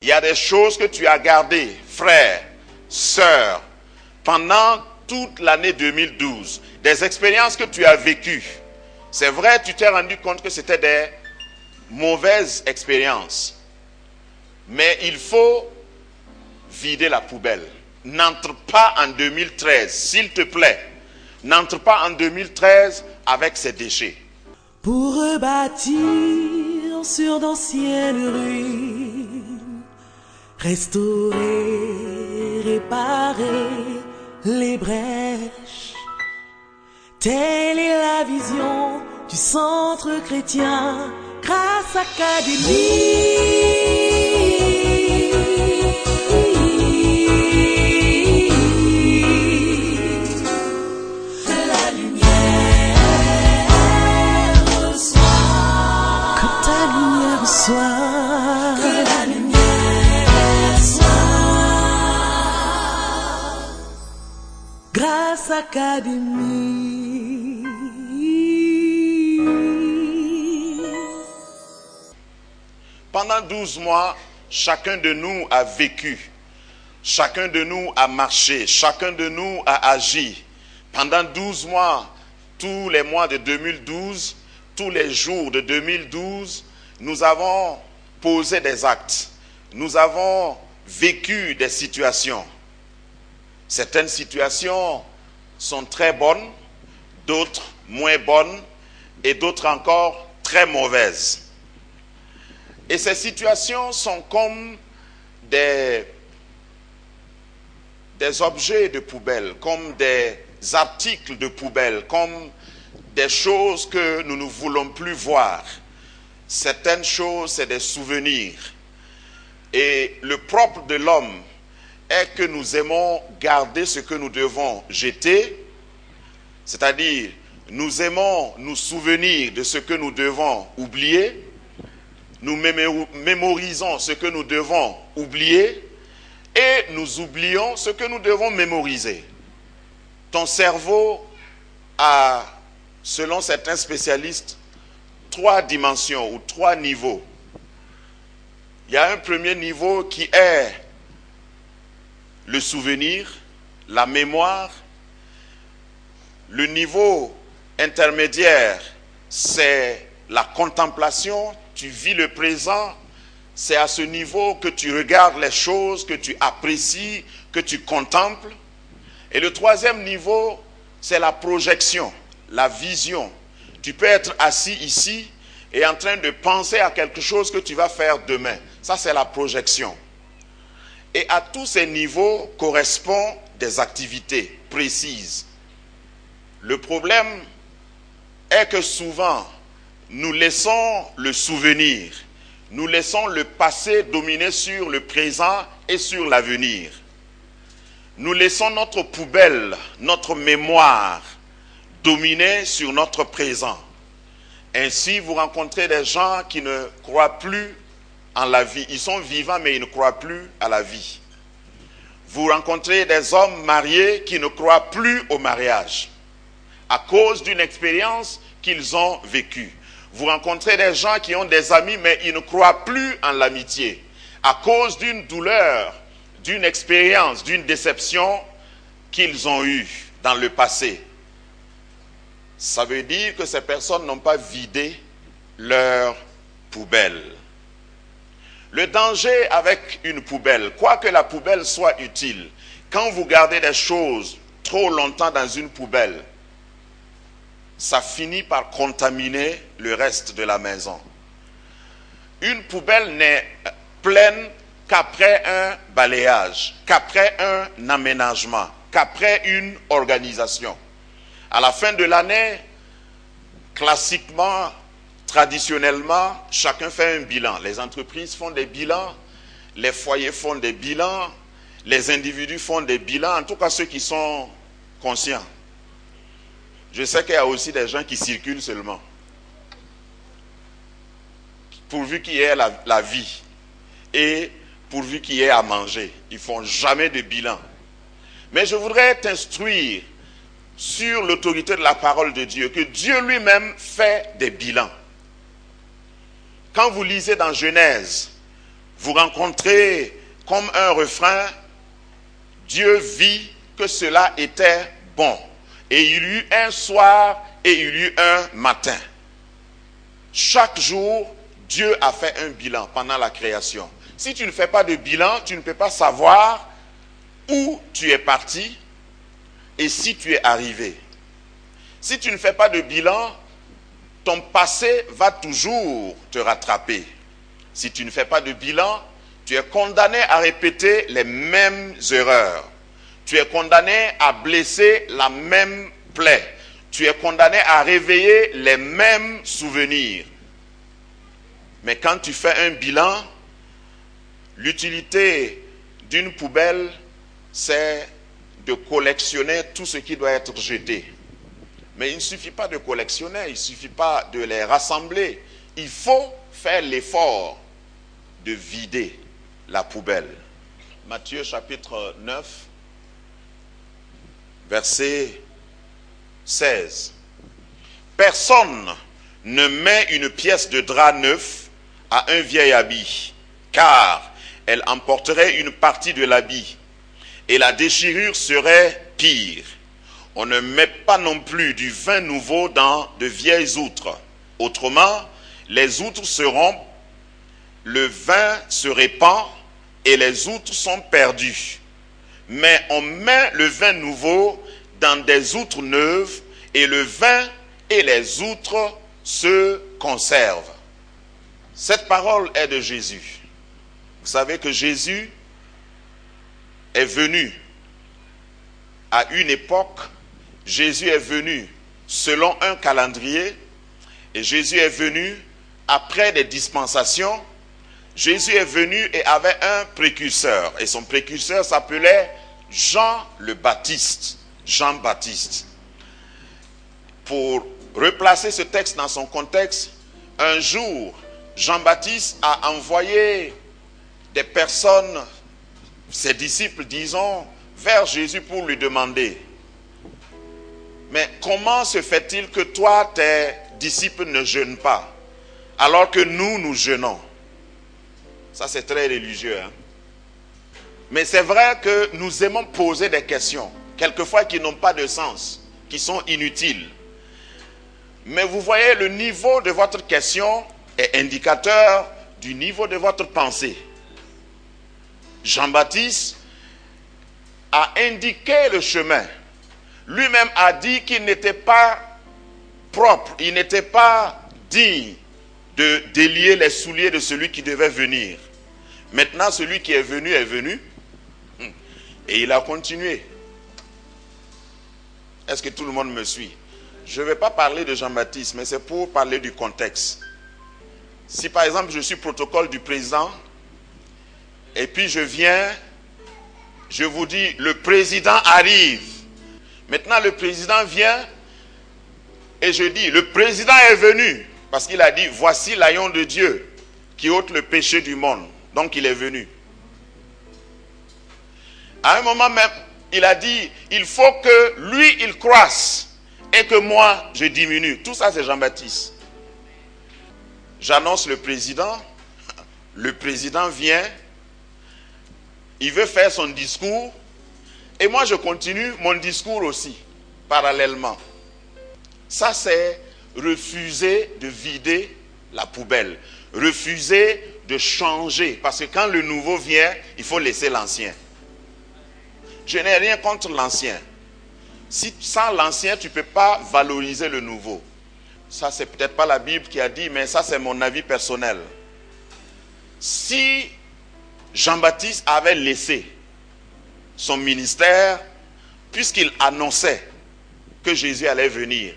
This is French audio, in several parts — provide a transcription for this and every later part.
Il y a des choses que tu as gardées, frère, sœur, pendant toute l'année 2012. Des expériences que tu as vécues. C'est vrai, tu t'es rendu compte que c'était des mauvaises expériences. Mais il faut vider la poubelle. N'entre pas en 2013, s'il te plaît. N'entre pas en 2013 avec ces déchets. Pour rebâtir sur d'anciennes ruines, restaurer, réparer les brèches. Telle est la vision du centre chrétien Grâce Académie. Grâce Académie. Pendant 12 mois, chacun de nous a vécu, chacun de nous a marché, chacun de nous a agi. Pendant 12 mois, tous les mois de 2012, tous les jours de 2012, nous avons posé des actes, nous avons vécu des situations. Certaines situations sont très bonnes, d'autres moins bonnes et d'autres encore très mauvaises. Et ces situations sont comme des objets de poubelle, comme des articles de poubelle, comme des choses que nous ne voulons plus voir. Certaines choses, c'est des souvenirs. Et le propre de l'homme est que nous aimons garder ce que nous devons jeter, c'est-à-dire nous aimons nous souvenir de ce que nous devons oublier, nous mémorisons ce que nous devons oublier et nous oublions ce que nous devons mémoriser. Ton cerveau a, selon certains spécialistes, 3 dimensions ou 3 niveaux. Il y a un premier niveau qui est le souvenir, la mémoire. Le niveau intermédiaire, c'est la contemplation. Tu vis le présent. C'est à ce niveau que tu regardes les choses, que tu apprécies, que tu contemples. Et le troisième niveau, c'est la projection, la vision. Tu peux être assis ici et en train de penser à quelque chose que tu vas faire demain. Ça, c'est la projection. Et à tous ces niveaux correspondent des activités précises. Le problème est que souvent, nous laissons le souvenir, nous laissons le passé dominer sur le présent et sur l'avenir. Nous laissons notre poubelle, notre mémoire dominer sur notre présent. Ainsi, vous rencontrez des gens qui ne croient plus en la vie. Ils sont vivants, mais ils ne croient plus à la vie. Vous rencontrez des hommes mariés qui ne croient plus au mariage à cause d'une expérience qu'ils ont vécue. Vous rencontrez des gens qui ont des amis, mais ils ne croient plus en l'amitié à cause d'une douleur, d'une expérience, d'une déception qu'ils ont eue dans le passé. Ça veut dire que ces personnes n'ont pas vidé leur poubelle. Le danger avec une poubelle, quoique la poubelle soit utile, quand vous gardez des choses trop longtemps dans une poubelle, ça finit par contaminer le reste de la maison. Une poubelle n'est pleine qu'après un balayage, qu'après un aménagement, qu'après une organisation. À la fin de l'année, classiquement, traditionnellement, chacun fait un bilan. Les entreprises font des bilans, les foyers font des bilans, les individus font des bilans, en tout cas ceux qui sont conscients. Je sais qu'il y a aussi des gens qui circulent seulement. Pourvu qu'il y ait la vie et pourvu qu'il y ait à manger. Ils ne font jamais de bilan. Mais je voudrais t'instruire sur l'autorité de la parole de Dieu, que Dieu lui-même fait des bilans. Quand vous lisez dans Genèse, vous rencontrez comme un refrain, Dieu vit que cela était bon. Et il y eut un soir et il y eut un matin. Chaque jour, Dieu a fait un bilan pendant la création. Si tu ne fais pas de bilan, tu ne peux pas savoir où tu es parti et si tu es arrivé. Si tu ne fais pas de bilan, ton passé va toujours te rattraper. Si tu ne fais pas de bilan, tu es condamné à répéter les mêmes erreurs. Tu es condamné à blesser la même plaie. Tu es condamné à réveiller les mêmes souvenirs. Mais quand tu fais un bilan, l'utilité d'une poubelle, c'est de collectionner tout ce qui doit être jeté. Mais il ne suffit pas de collectionner, il ne suffit pas de les rassembler. Il faut faire l'effort de vider la poubelle. Matthieu chapitre 9, verset 16. Personne ne met une pièce de drap neuf à un vieil habit, car elle emporterait une partie de l'habit, et la déchirure serait pire. On ne met pas non plus du vin nouveau dans de vieilles outres. Autrement, les outres se rompent, le vin se répand et les outres sont perdues. Mais on met le vin nouveau dans des outres neuves et le vin et les outres se conservent. Cette parole est de Jésus. Vous savez que Jésus est venu à une époque. Jésus est venu selon un calendrier et Jésus est venu après des dispensations. Jésus est venu et avait un précurseur et son précurseur s'appelait Jean le Baptiste. Jean-Baptiste. Pour replacer ce texte dans son contexte, un jour, Jean-Baptiste a envoyé des personnes, ses disciples disons, vers Jésus pour lui demander: mais comment se fait-il que toi, tes disciples ne jeûnent pas, alors que nous jeûnons? Ça, c'est très religieux. Hein? Mais c'est vrai que nous aimons poser des questions, quelquefois qui n'ont pas de sens, qui sont inutiles. Mais vous voyez, le niveau de votre question est indicateur du niveau de votre pensée. Jean-Baptiste a indiqué le chemin. Lui-même a dit qu'il n'était pas propre, il n'était pas digne de délier les souliers de celui qui devait venir. Maintenant, celui qui est venu et il a continué. Est-ce que tout le monde me suit? Je ne vais pas parler de Jean-Baptiste, mais c'est pour parler du contexte. Si par exemple je suis protocole du président, et puis je viens, je vous dis, le président arrive. Maintenant le président vient, et je dis, le président est venu, parce qu'il a dit, voici l'agneau de Dieu, qui ôte le péché du monde. Donc il est venu. À un moment même, il a dit, il faut que lui, il croisse et que moi, je diminue. Tout ça, c'est Jean-Baptiste. J'annonce le président vient, il veut faire son discours et moi, je continue mon discours aussi, parallèlement. Ça, c'est refuser de vider la poubelle, refuser de changer, parce que quand le nouveau vient, il faut laisser l'ancien. Je n'ai rien contre l'ancien. Si sans l'ancien, tu ne peux pas valoriser le nouveau. Ça, c'est peut-être pas la Bible qui a dit, mais ça, c'est mon avis personnel. Si Jean-Baptiste avait laissé son ministère, puisqu'il annonçait que Jésus allait venir,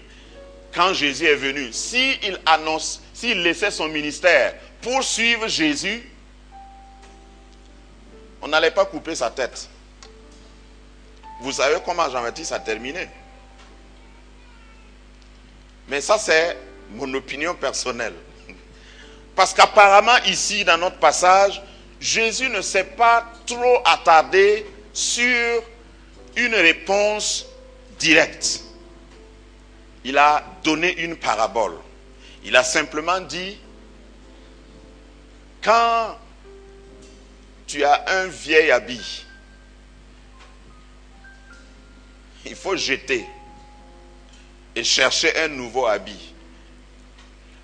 quand Jésus est venu, s'il laissait son ministère pour suivre Jésus, on n'allait pas couper sa tête. Vous savez comment Jean-Baptiste a terminé. Mais ça, c'est mon opinion personnelle. Parce qu'apparemment, ici, dans notre passage, Jésus ne s'est pas trop attardé sur une réponse directe. Il a donné une parabole. Il a simplement dit, quand tu as un vieil habit. Il faut jeter et chercher un nouveau habit.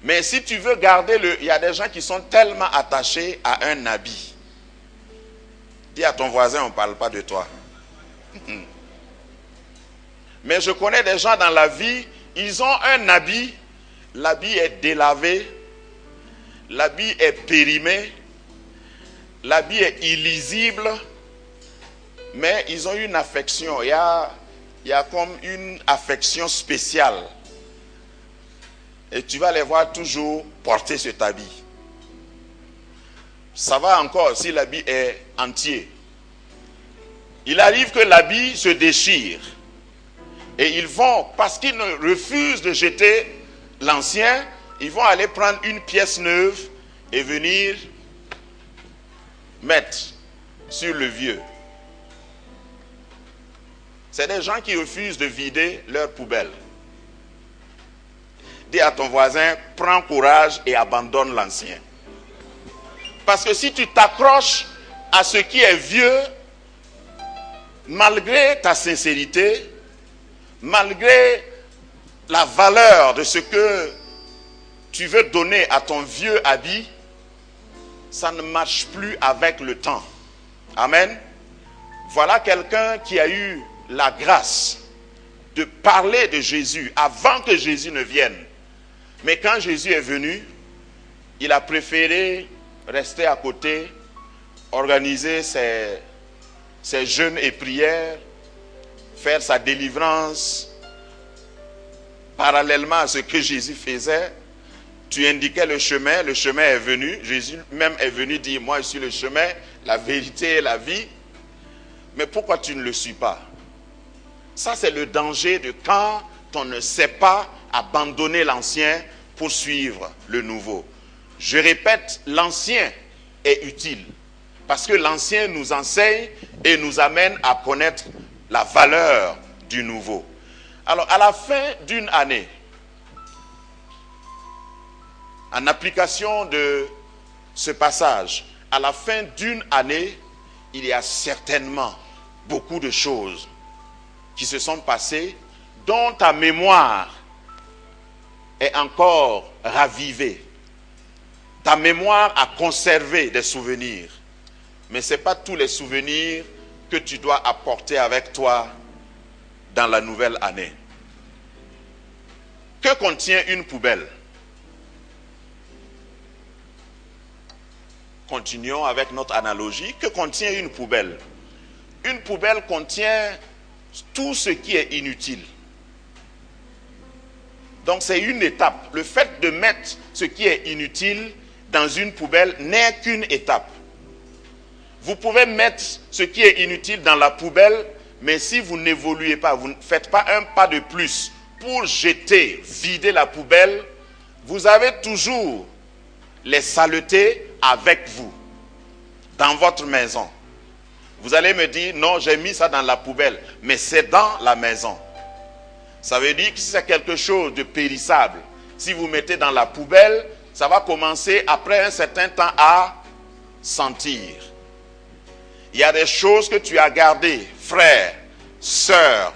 Mais si tu veux garder il y a des gens qui sont tellement attachés à un habit. Dis à ton voisin, on ne parle pas de toi. Mais je connais des gens dans la vie, ils ont un habit, l'habit est délavé, l'habit est périmé, l'habit est illisible, mais ils ont une affection, il y a comme une affection spéciale. Et tu vas les voir toujours porter cet habit. Ça va encore si l'habit est entier. Il arrive que l'habit se déchire. Et ils vont, parce qu'ils refusent de jeter l'ancien, ils vont aller prendre une pièce neuve et venir mettre sur le vieux. C'est des gens qui refusent de vider leur poubelle. Dis à ton voisin, prends courage et abandonne l'ancien. Parce que si tu t'accroches à ce qui est vieux, malgré ta sincérité, malgré la valeur de ce que tu veux donner à ton vieux habit, ça ne marche plus avec le temps. Amen. Voilà quelqu'un qui a eu la grâce de parler de Jésus avant que Jésus ne vienne. Mais quand Jésus est venu, il a préféré rester à côté, organiser ses jeûnes et prières, faire sa délivrance. Parallèlement à ce que Jésus faisait, tu indiquais le chemin est venu. Jésus même est venu dire, moi je suis le chemin, la vérité et la vie. Mais pourquoi tu ne le suis pas? Ça c'est le danger de quand on ne sait pas abandonner l'ancien pour suivre le nouveau. Je répète, l'ancien est utile. Parce que l'ancien nous enseigne et nous amène à connaître la valeur du nouveau. Alors, à la fin d'une année, en application de ce passage, à la fin d'une année, il y a certainement beaucoup de choses qui se sont passées dont ta mémoire est encore ravivée. Ta mémoire a conservé des souvenirs. Mais ce n'est pas tous les souvenirs que tu dois apporter avec toi dans la nouvelle année. Que contient une poubelle? Continuons avec notre analogie. Que contient une poubelle? Une poubelle contient tout ce qui est inutile. Donc c'est une étape. Le fait de mettre ce qui est inutile dans une poubelle n'est qu'une étape. Vous pouvez mettre ce qui est inutile dans la poubelle, mais si vous n'évoluez pas, vous ne faites pas un pas de plus pour jeter, vider la poubelle, vous avez toujours les saletés avec vous, dans votre maison. Vous allez me dire, non, j'ai mis ça dans la poubelle, mais c'est dans la maison. Ça veut dire que si c'est quelque chose de périssable, si vous mettez dans la poubelle, ça va commencer après un certain temps à sentir. Il y a des choses que tu as gardées, frère, sœur,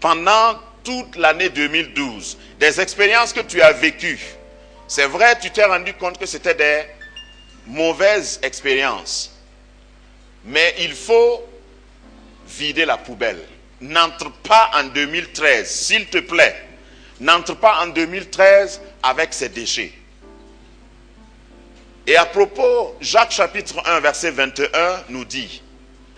pendant toute l'année 2012. Des expériences que tu as vécues. C'est vrai, tu t'es rendu compte que c'était des mauvaises expériences. Mais il faut vider la poubelle. N'entre pas en 2013, s'il te plaît. N'entre pas en 2013 avec ces déchets. Et à propos, Jacques chapitre 1, verset 21 nous dit,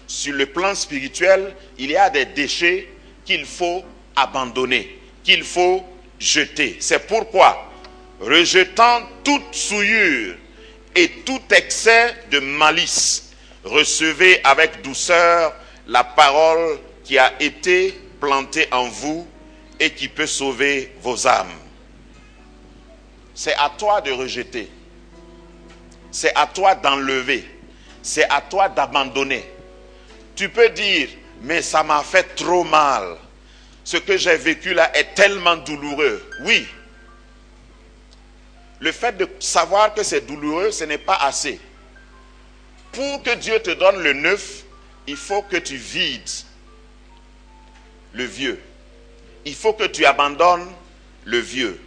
sur le plan spirituel, il y a des déchets qu'il faut abandonner, qu'il faut jeter. C'est pourquoi, rejetant toute souillure et tout excès de malice, recevez avec douceur la parole qui a été plantée en vous et qui peut sauver vos âmes. C'est à toi de rejeter. C'est à toi d'enlever. C'est à toi d'abandonner. Tu peux dire, mais ça m'a fait trop mal. Ce que j'ai vécu là est tellement douloureux. Oui. Le fait de savoir que c'est douloureux, ce n'est pas assez. Pour que Dieu te donne le neuf, il faut que tu vides le vieux. Il faut que tu abandonnes le vieux.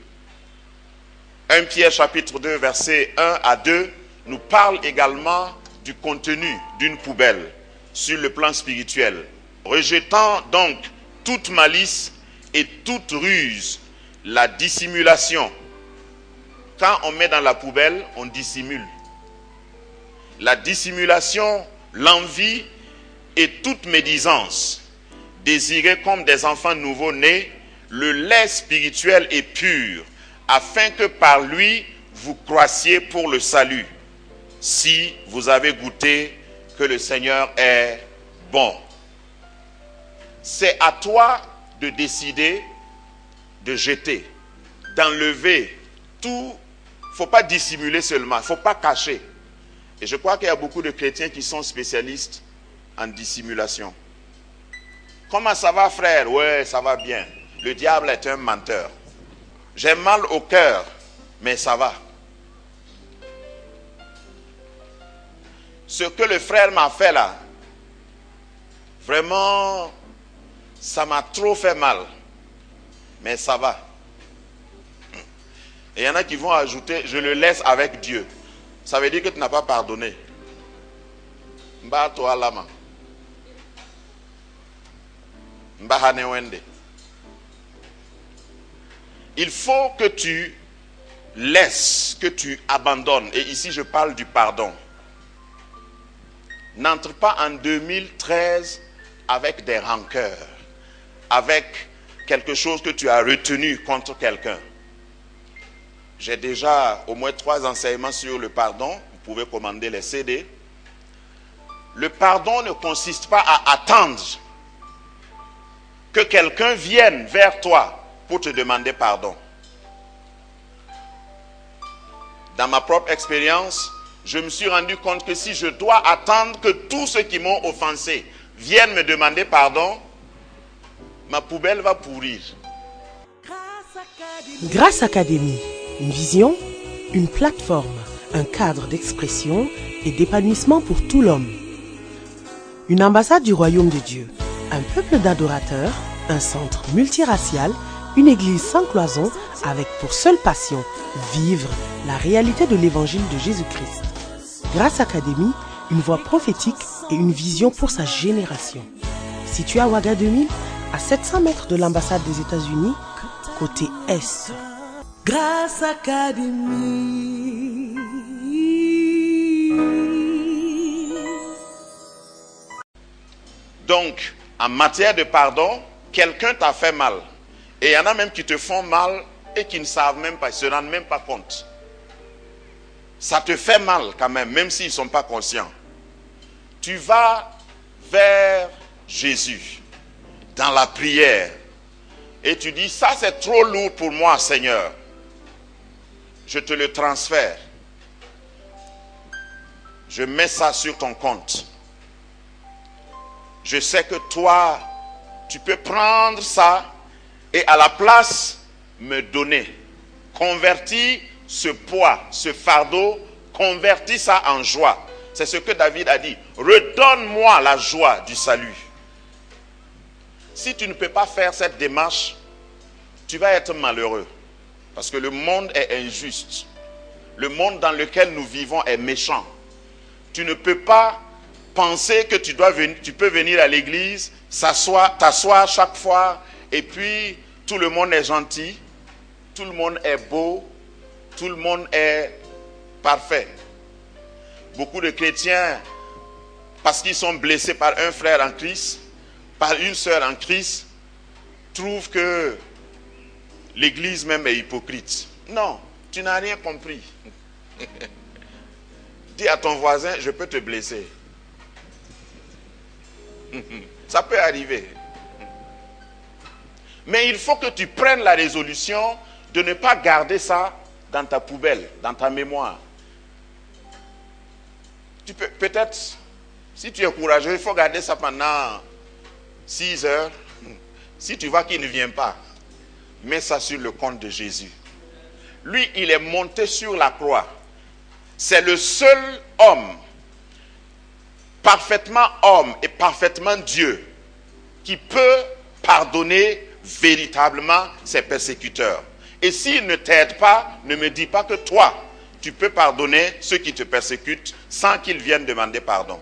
1 Pierre chapitre 2 versets 1 à 2 nous parle également du contenu d'une poubelle sur le plan spirituel. Rejetant donc toute malice et toute ruse, la dissimulation. Quand on met dans la poubelle, on dissimule. La dissimulation, l'envie et toute médisance. Désirez comme des enfants nouveau-nés le lait spirituel et pur, afin que par lui vous croissiez pour le salut, si vous avez goûté que le Seigneur est bon. C'est à toi de décider de jeter, d'enlever tout. Il ne faut pas dissimuler seulement, il ne faut pas cacher. Et je crois qu'il y a beaucoup de chrétiens qui sont spécialistes en dissimulation. Comment ça va, frère? Ouais, ça va bien. Le diable est un menteur. J'ai mal au cœur, mais ça va. Ce que le frère m'a fait là, vraiment, ça m'a trop fait mal. Mais ça va. Et il y en a qui vont ajouter, je le laisse avec Dieu. Ça veut dire que tu n'as pas pardonné. Mba toi lama. Mba hanewende. Il faut que tu laisses, que tu abandonnes. Et ici, je parle du pardon. N'entre pas en 2013 avec des rancœurs, avec quelque chose que tu as retenu contre quelqu'un. J'ai déjà au moins 3 enseignements sur le pardon. Vous pouvez commander les CD. Le pardon ne consiste pas à attendre que quelqu'un vienne vers toi pour te demander pardon. Dans ma propre expérience, je me suis rendu compte que si je dois attendre que tous ceux qui m'ont offensé viennent me demander pardon, ma poubelle va pourrir. Grâce Académie, une vision, une plateforme, un cadre d'expression et d'épanouissement pour tout l'homme. Une ambassade du royaume de Dieu, un peuple d'adorateurs, un centre multiracial, une église sans cloison avec pour seule passion vivre la réalité de l'évangile de Jésus-Christ. Grâce Académie, une voix prophétique et une vision pour sa génération. Situé à Ouaga 2000, à 700 mètres de l'ambassade des États-Unis, côté Est. Grâce Académie. Donc, en matière de pardon, quelqu'un t'a fait mal. Et il y en a même qui te font mal et qui ne savent même pas, ils ne se rendent même pas compte. Ça te fait mal quand même s'ils ne sont pas conscients. Tu vas vers Jésus dans la prière et tu dis, ça c'est trop lourd pour moi, Seigneur. Je te le transfère. Je mets ça sur ton compte. Je sais que toi, tu peux prendre ça et à la place me donner. Convertis ce poids, ce fardeau, convertis ça en joie. C'est ce que David a dit. Redonne-moi la joie du salut. Si tu ne peux pas faire cette démarche, tu vas être malheureux. Parce que le monde est injuste. Le monde dans lequel nous vivons est méchant. Tu ne peux pas penser que tu peux venir à l'église, t'asseoir chaque fois, et puis tout le monde est gentil, tout le monde est beau, tout le monde est parfait. Beaucoup de chrétiens, parce qu'ils sont blessés par un frère en Christ, par une sœur en Christ, trouvent que l'église même est hypocrite. Non, tu n'as rien compris. Dis à ton voisin, je peux te blesser. Ça peut arriver. Mais il faut que tu prennes la résolution de ne pas garder ça dans ta poubelle, dans ta mémoire. Peut-être, si tu es courageux, il faut garder ça pendant 6 heures. Si tu vois qu'il ne vient pas, mets ça sur le compte de Jésus. Lui, il est monté sur la croix. C'est le seul homme parfaitement homme et parfaitement Dieu, qui peut pardonner véritablement ses persécuteurs. Et s'il ne t'aide pas, ne me dis pas que toi, tu peux pardonner ceux qui te persécutent sans qu'ils viennent demander pardon.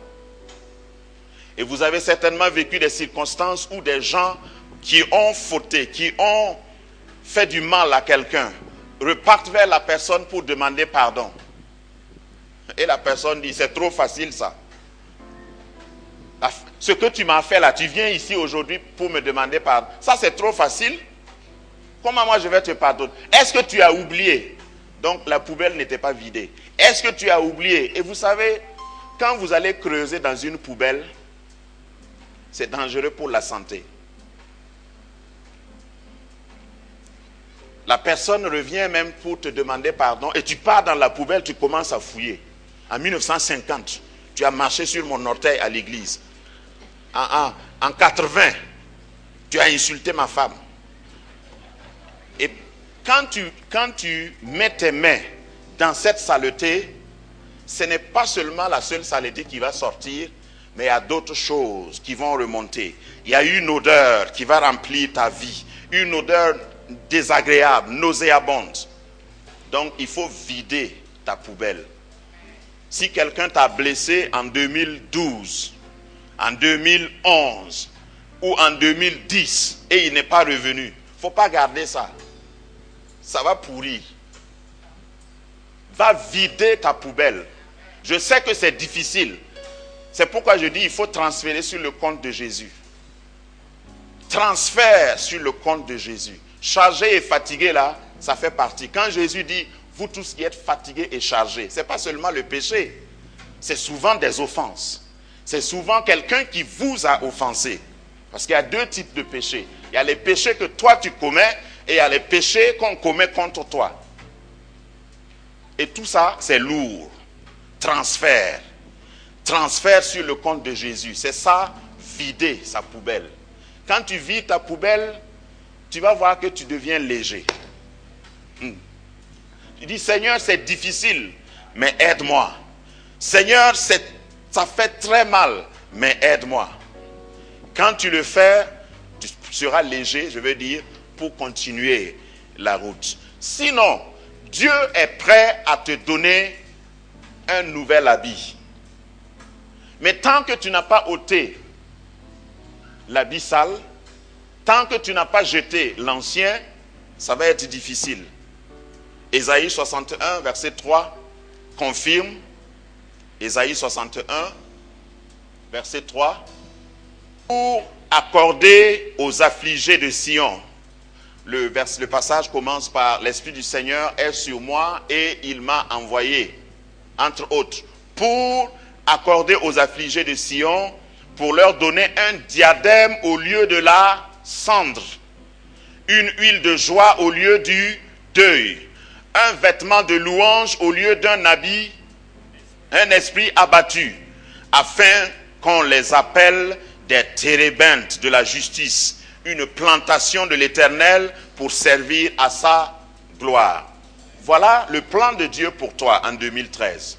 Et vous avez certainement vécu des circonstances où des gens qui ont fauté, qui ont fait du mal à quelqu'un, repartent vers la personne pour demander pardon. Et la personne dit, c'est trop facile ça. Ce que tu m'as fait là, tu viens ici aujourd'hui pour me demander pardon. Ça c'est trop facile. Comment moi je vais te pardonner? Est-ce que tu as oublié? Donc la poubelle n'était pas vidée. Est-ce que tu as oublié? Et vous savez, quand vous allez creuser dans une poubelle, c'est dangereux pour la santé. La personne revient même pour te demander pardon et tu pars dans la poubelle, tu commences à fouiller. En 1950, tu as marché sur mon orteil à l'église. En 80, tu as insulté ma femme. Et quand tu mets tes mains dans cette saleté, ce n'est pas seulement la seule saleté qui va sortir, mais il y a d'autres choses qui vont remonter. Il y a une odeur qui va remplir ta vie, une odeur désagréable, nauséabonde. Donc il faut vider ta poubelle. Si quelqu'un t'a blessé en 2012, en 2011 ou en 2010 et il n'est pas revenu, il ne faut pas garder ça. Ça va pourrir. Va vider ta poubelle. Je sais que c'est difficile. C'est pourquoi je dis il faut transférer sur le compte de Jésus. Transfert sur le compte de Jésus. Chargé et fatigué là, ça fait partie. Quand Jésus dit, vous tous qui êtes fatigués et chargés, ce n'est pas seulement le péché. C'est souvent des offenses. C'est souvent quelqu'un qui vous a offensé. Parce qu'il y a deux types de péchés. Il y a les péchés que toi tu commets et il y a les péchés qu'on commet contre toi. Et tout ça, c'est lourd. Transfert. Transfert sur le compte de Jésus. C'est ça, vider sa poubelle. Quand tu vides ta poubelle, tu vas voir que tu deviens léger. Tu dis, Seigneur, c'est difficile, mais aide-moi. Seigneur, ça fait très mal, mais aide-moi. Quand tu le fais, tu seras léger, je veux dire, pour continuer la route. Sinon, Dieu est prêt à te donner un nouvel habit. Mais tant que tu n'as pas ôté l'habit sale, tant que tu n'as pas jeté l'ancien, ça va être difficile. Ésaïe 61, verset 3, confirme. Ésaïe 61, verset 3. Pour accorder aux affligés de Sion. Le passage commence par « L'Esprit du Seigneur est sur moi et il m'a envoyé », entre autres, pour accorder aux affligés de Sion, pour leur donner un diadème au lieu de la cendre, une huile de joie au lieu du deuil, un vêtement de louange au lieu d'un habit, un esprit abattu, afin qu'on les appelle des térébintes de la justice, une plantation de l'Éternel pour servir à sa gloire. Voilà le plan de Dieu pour toi en 2013.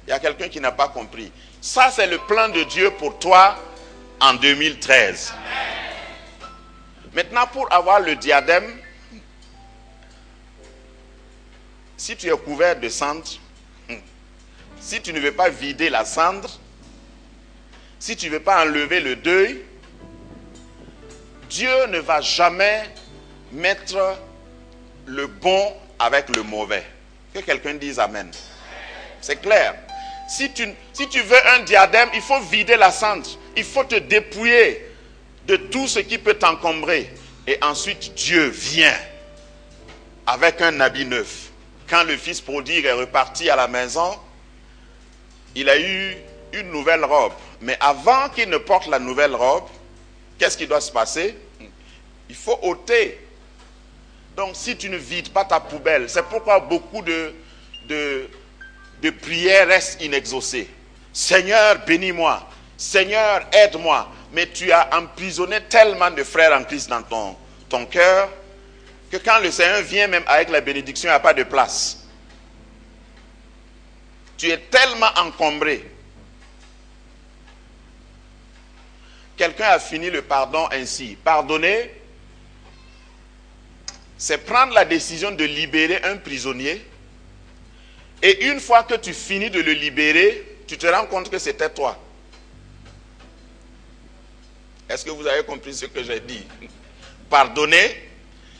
Il y a quelqu'un qui n'a pas compris. Ça, c'est le plan de Dieu pour toi en 2013. Maintenant, pour avoir le diadème, si tu es couvert de cendre, si tu ne veux pas vider la cendre, si tu ne veux pas enlever le deuil, Dieu ne va jamais mettre le bon avec le mauvais. Que quelqu'un dise Amen. C'est clair. Si tu veux un diadème, il faut vider la cendre. Il faut te dépouiller de tout ce qui peut t'encombrer. Et ensuite, Dieu vient avec un habit neuf. Quand le fils prodigue est reparti à la maison, il a eu une nouvelle robe. Mais avant qu'il ne porte la nouvelle robe, qu'est-ce qui doit se passer? Il faut ôter. Donc si tu ne vides pas ta poubelle, c'est pourquoi beaucoup de prières restent inexaucées. Seigneur, bénis-moi. Seigneur, aide-moi. Mais tu as emprisonné tellement de frères en Christ dans ton cœur que quand le Seigneur vient même avec la bénédiction, il n'y a pas de place. Tu es tellement encombré. Quelqu'un a fini le pardon ainsi. Pardonner, c'est prendre la décision de libérer un prisonnier. Et une fois que tu finis de le libérer, tu te rends compte que c'était toi. Est-ce que vous avez compris ce que j'ai dit? Pardonner,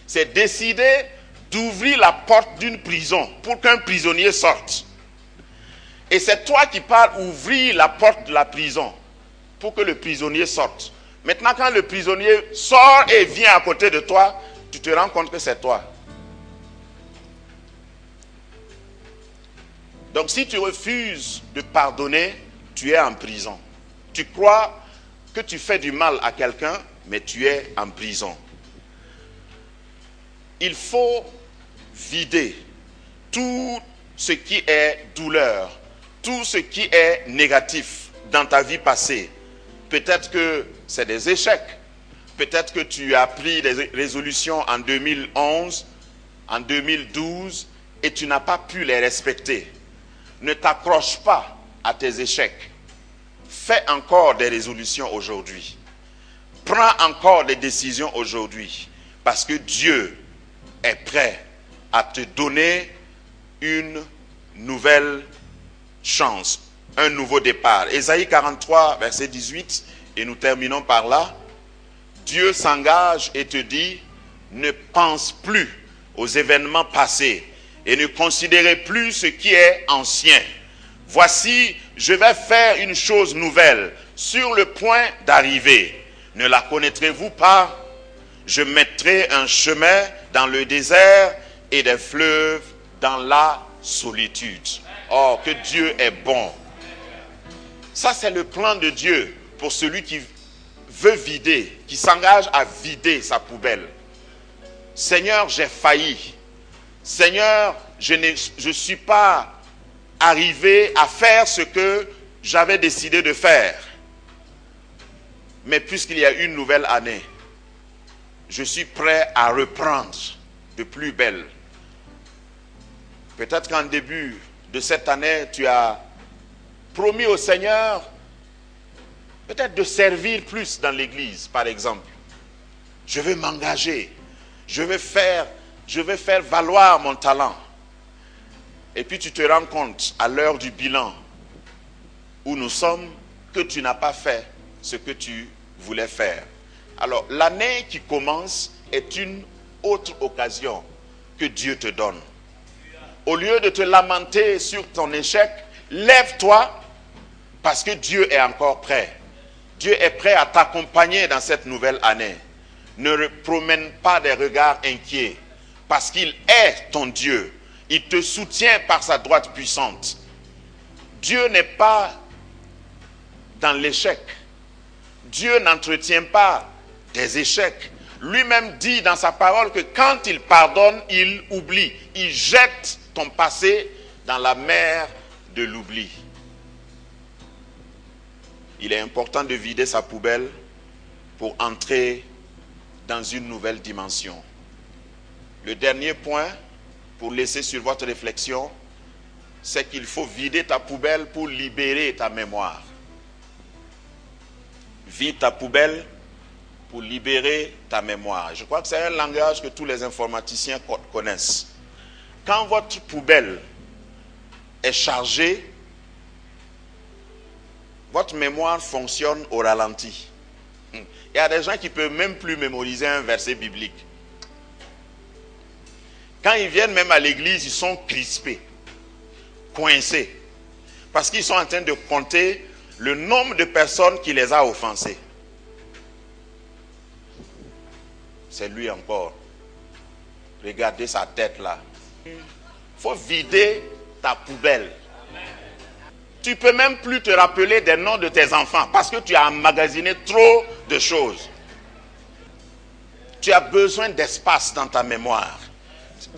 c'est décider d'ouvrir la porte d'une prison pour qu'un prisonnier sorte. Et c'est toi qui pars ouvrir la porte de la prison pour que le prisonnier sorte. Maintenant, quand le prisonnier sort et vient à côté de toi, tu te rends compte que c'est toi. Donc si tu refuses de pardonner, tu es en prison. Tu crois que tu fais du mal à quelqu'un, mais tu es en prison. Il faut vider tout ce qui est douleur, tout ce qui est négatif dans ta vie passée. Peut-être que c'est des échecs. Peut-être que tu as pris des résolutions en 2011, en 2012, et tu n'as pas pu les respecter. Ne t'accroche pas à tes échecs. Fais encore des résolutions aujourd'hui. Prends encore des décisions aujourd'hui. Parce que Dieu est prêt à te donner une nouvelle chance, un nouveau départ. Ésaïe 43, verset 18, et nous terminons par là. Dieu s'engage et te dit, ne pense plus aux événements passés et ne considérez plus ce qui est ancien. Voici, je vais faire une chose nouvelle sur le point d'arriver. Ne la connaîtrez-vous pas? Je mettrai un chemin dans le désert et des fleuves dans la solitude. Oh, que Dieu est bon. Ça, c'est le plan de Dieu pour celui qui veut vider, qui s'engage à vider sa poubelle. Seigneur, j'ai failli. Seigneur, je ne suis pas arrivé à faire ce que j'avais décidé de faire. Mais puisqu'il y a une nouvelle année, je suis prêt à reprendre de plus belle. Peut-être qu'en début de cette année, tu as promis au Seigneur peut-être de servir plus dans l'église, par exemple. Je veux m'engager. Je veux faire valoir mon talent. Et puis tu te rends compte à l'heure du bilan où nous sommes que tu n'as pas fait ce que tu voulais faire. Alors l'année qui commence est une autre occasion que Dieu te donne. Au lieu de te lamenter sur ton échec, lève-toi parce que Dieu est encore prêt. Dieu est prêt à t'accompagner dans cette nouvelle année. Ne promène pas des regards inquiets parce qu'il est ton Dieu. Il te soutient par sa droite puissante. Dieu n'est pas dans l'échec. Dieu n'entretient pas des échecs. Lui-même dit dans sa parole que quand il pardonne, il oublie. Il jette ton passé dans la mer de l'oubli. Il est important de vider sa poubelle pour entrer dans une nouvelle dimension. Le dernier point, pour laisser sur votre réflexion, c'est qu'il faut vider ta poubelle pour libérer ta mémoire. Vide ta poubelle pour libérer ta mémoire. Je crois que c'est un langage que tous les informaticiens connaissent. Quand votre poubelle est chargée, votre mémoire fonctionne au ralenti. Il y a des gens qui ne peuvent même plus mémoriser un verset biblique. Quand ils viennent même à l'église, ils sont crispés, coincés, parce qu'ils sont en train de compter le nombre de personnes qui les a offensés. C'est lui encore. Regardez sa tête là. Il faut vider ta poubelle. Tu ne peux même plus te rappeler des noms de tes enfants parce que tu as emmagasiné trop de choses. Tu as besoin d'espace dans ta mémoire.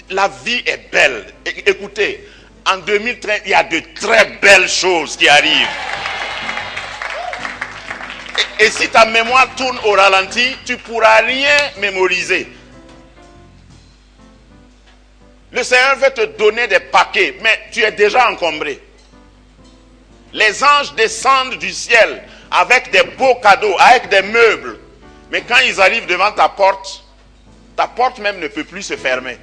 La vie est belle. Écoutez, en 2013, il y a de très belles choses qui arrivent. Et si ta mémoire tourne au ralenti, tu ne pourras rien mémoriser. Le Seigneur veut te donner des paquets, mais tu es déjà encombré. Les anges descendent du ciel avec des beaux cadeaux, avec des meubles. Mais quand ils arrivent devant ta porte même ne peut plus se fermer.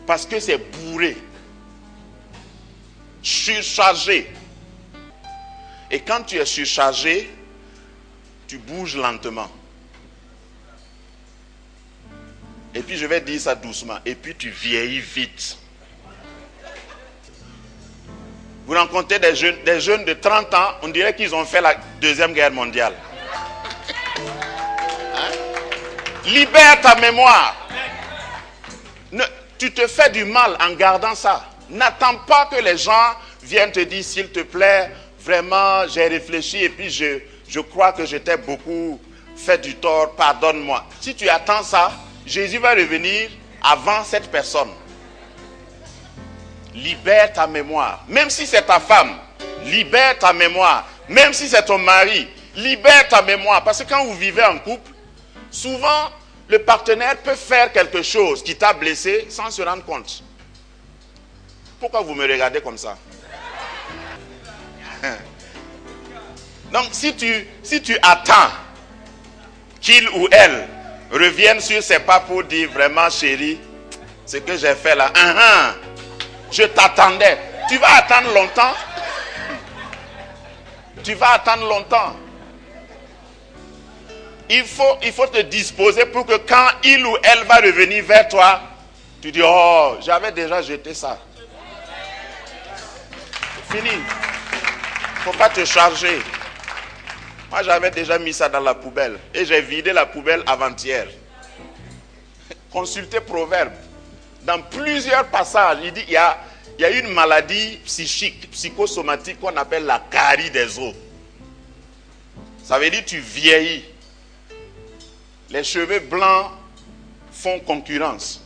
Parce que c'est bourré, surchargé. Et quand tu es surchargé, tu bouges lentement. Et puis je vais dire ça doucement. Et puis tu vieillis vite. Vous rencontrez des jeunes de 30 ans, on dirait qu'ils ont fait la Deuxième Guerre mondiale. Hein? Libère ta mémoire. Tu te fais du mal en gardant ça. N'attends pas que les gens viennent te dire, s'il te plaît, vraiment, j'ai réfléchi et puis je crois que je t'ai beaucoup fait du tort, pardonne-moi. Si tu attends ça, Jésus va revenir avant cette personne. Libère ta mémoire. Même si c'est ta femme, libère ta mémoire. Même si c'est ton mari, libère ta mémoire. Parce que quand vous vivez en couple, souvent, le partenaire peut faire quelque chose qui t'a blessé sans se rendre compte. Pourquoi vous me regardez comme ça? Donc, si tu attends qu'il ou elle revienne sur ses pas pour dire vraiment, chérie, ce que j'ai fait là, je t'attendais. Tu vas attendre longtemps. Tu vas attendre longtemps. Il faut te disposer pour que quand il ou elle va revenir vers toi, tu dis, oh, j'avais déjà jeté ça. Fini. Il ne faut pas te charger. Moi, j'avais déjà mis ça dans la poubelle. Et j'ai vidé la poubelle avant-hier. Consultez Proverbe. Dans plusieurs passages, il dit, il y a une maladie psychique, psychosomatique qu'on appelle la carie des os. Ça veut dire que tu vieillis. Les cheveux blancs font concurrence.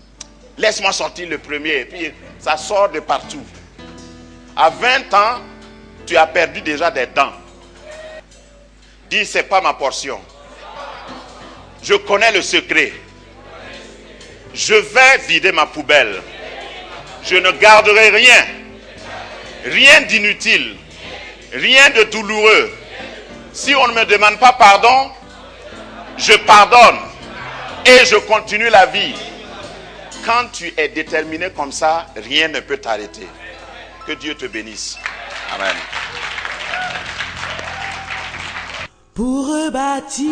Laisse-moi sortir le premier. Et puis, ça sort de partout. À 20 ans, tu as perdu déjà des dents. Dis, c'est pas ma portion. Je connais le secret. Je vais vider ma poubelle. Je ne garderai rien. Rien d'inutile. Rien de douloureux. Si on ne me demande pas pardon, je pardonne. Et je continue la vie. Quand tu es déterminé comme ça, rien ne peut t'arrêter. Que Dieu te bénisse. Amen. Pour rebâtir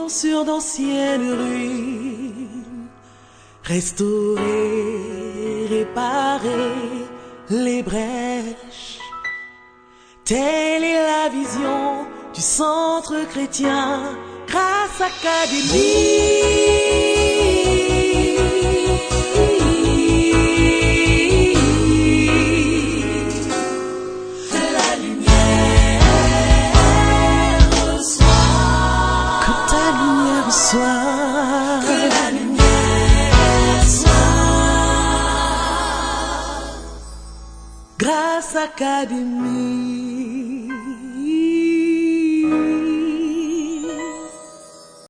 sur d'anciennes ruines, restaurer, réparer les brèches. Telle est la vision du centre chrétien Grâce Académie. Que la lumière soit. Grâce Académie.